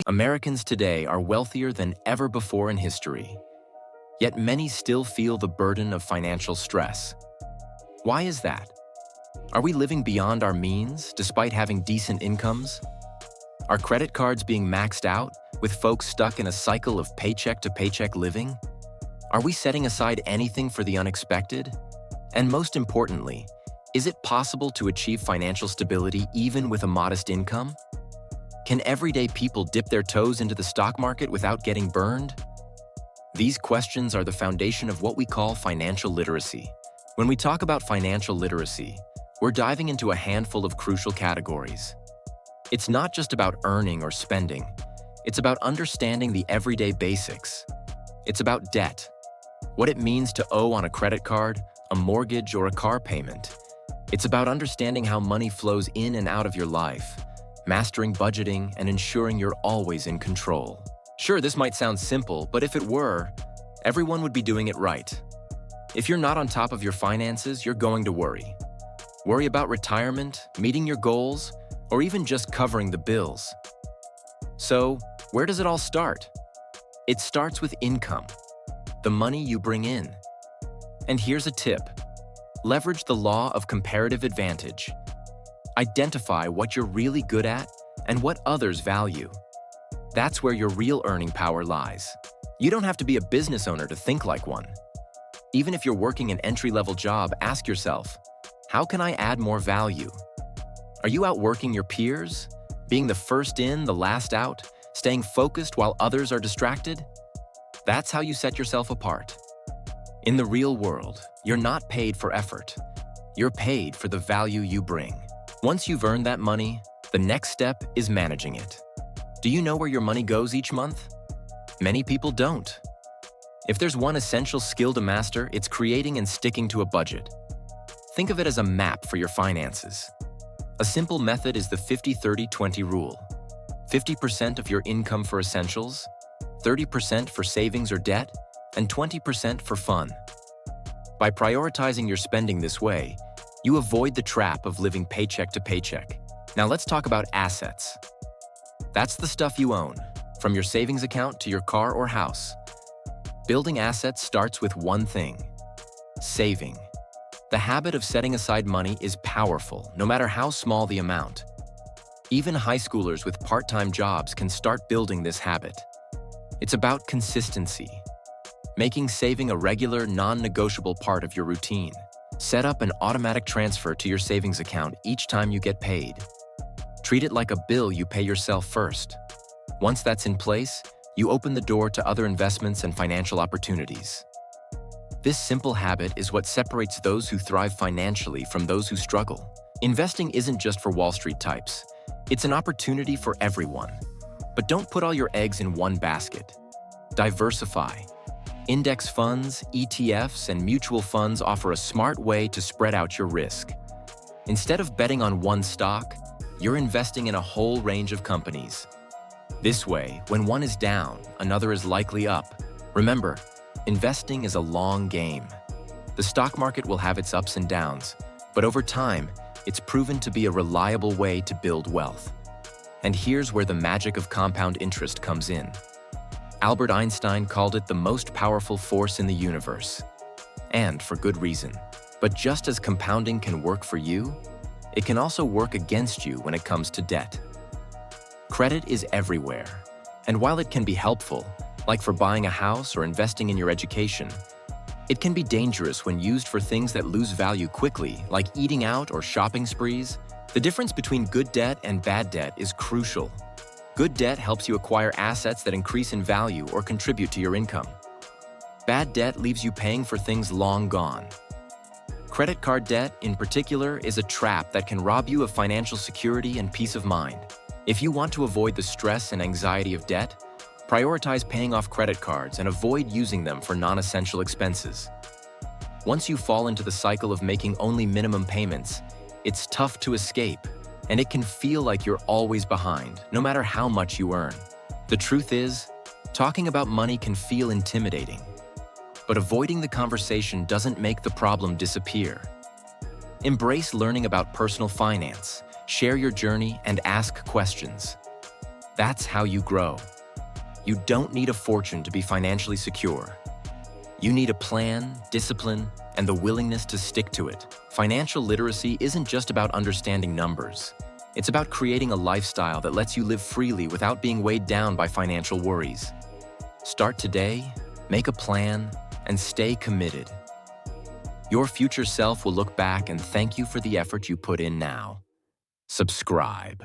Americans today are wealthier than ever before in history, yet many still feel the burden of financial stress. Why is that? Are we living beyond our means despite having decent incomes? Are credit cards being maxed out, with folks stuck in a cycle of paycheck-to-paycheck living? Are we setting aside anything for the unexpected? And most importantly, is it possible to achieve financial stability even with a modest income? Can everyday people dip their toes into the stock market without getting burned? These questions are the foundation of what we call financial literacy. When we talk about financial literacy, we're diving into a handful of crucial categories. It's not just about earning or spending. It's about understanding the everyday basics. It's about debt, what it means to owe on a credit card, a mortgage, or a car payment. It's about understanding how money flows in and out of your life, mastering budgeting, and ensuring you're always in control. Sure, this might sound simple, but if it were, everyone would be doing it right. If you're not on top of your finances, you're going to worry. Worry about retirement, meeting your goals, or even just covering the bills. So, where does it all start? It starts with income, the money you bring in. And here's a tip. Leverage the law of comparative advantage. Identify what you're really good at and what others value. That's where your real earning power lies. You don't have to be a business owner to think like one. Even if you're working an entry-level job, ask yourself, how can I add more value? Are you outworking your peers? Being the first in, the last out? Staying focused while others are distracted? That's how you set yourself apart. In the real world, you're not paid for effort. You're paid for the value you bring. Once you've earned that money, the next step is managing it. Do you know where your money goes each month? Many people don't. If there's one essential skill to master, it's creating and sticking to a budget. Think of it as a map for your finances. A simple method is the 50-30-20 rule. 50% of your income for essentials, 30% for savings or debt, and 20% for fun. By prioritizing your spending this way, you avoid the trap of living paycheck to paycheck. Now let's talk about assets. That's the stuff you own, from your savings account to your car or house. Building assets starts with one thing: saving. The habit of setting aside money is powerful, no matter how small the amount. Even high schoolers with part-time jobs can start building this habit. It's about consistency, making saving a regular, non-negotiable part of your routine. Set up an automatic transfer to your savings account each time you get paid. Treat it like a bill you pay yourself first. Once that's in place, you open the door to other investments and financial opportunities. This simple habit is what separates those who thrive financially from those who struggle. Investing isn't just for Wall Street types. It's an opportunity for everyone. But don't put all your eggs in one basket. Diversify. Index funds, ETFs, and mutual funds offer a smart way to spread out your risk. Instead of betting on one stock, you're investing in a whole range of companies. This way, when one is down, another is likely up. Remember, investing is a long game. The stock market will have its ups and downs, but over time, it's proven to be a reliable way to build wealth. And here's where the magic of compound interest comes in. Albert Einstein called it the most powerful force in the universe. And for good reason. But just as compounding can work for you, it can also work against you when it comes to debt. Credit is everywhere. And while it can be helpful, like for buying a house or investing in your education, it can be dangerous when used for things that lose value quickly, like eating out or shopping sprees. The difference between good debt and bad debt is crucial. Good debt helps you acquire assets that increase in value or contribute to your income. Bad debt leaves you paying for things long gone. Credit card debt, in particular, is a trap that can rob you of financial security and peace of mind. If you want to avoid the stress and anxiety of debt, prioritize paying off credit cards and avoid using them for non-essential expenses. Once you fall into the cycle of making only minimum payments, it's tough to escape, and it can feel like you're always behind, no matter how much you earn. The truth is, talking about money can feel intimidating, but avoiding the conversation doesn't make the problem disappear. Embrace learning about personal finance, share your journey, and ask questions. That's how you grow. You don't need a fortune to be financially secure. You need a plan, discipline, and the willingness to stick to it. Financial literacy isn't just about understanding numbers. It's about creating a lifestyle that lets you live freely without being weighed down by financial worries. Start today, make a plan, and stay committed. Your future self will look back and thank you for the effort you put in now. Subscribe.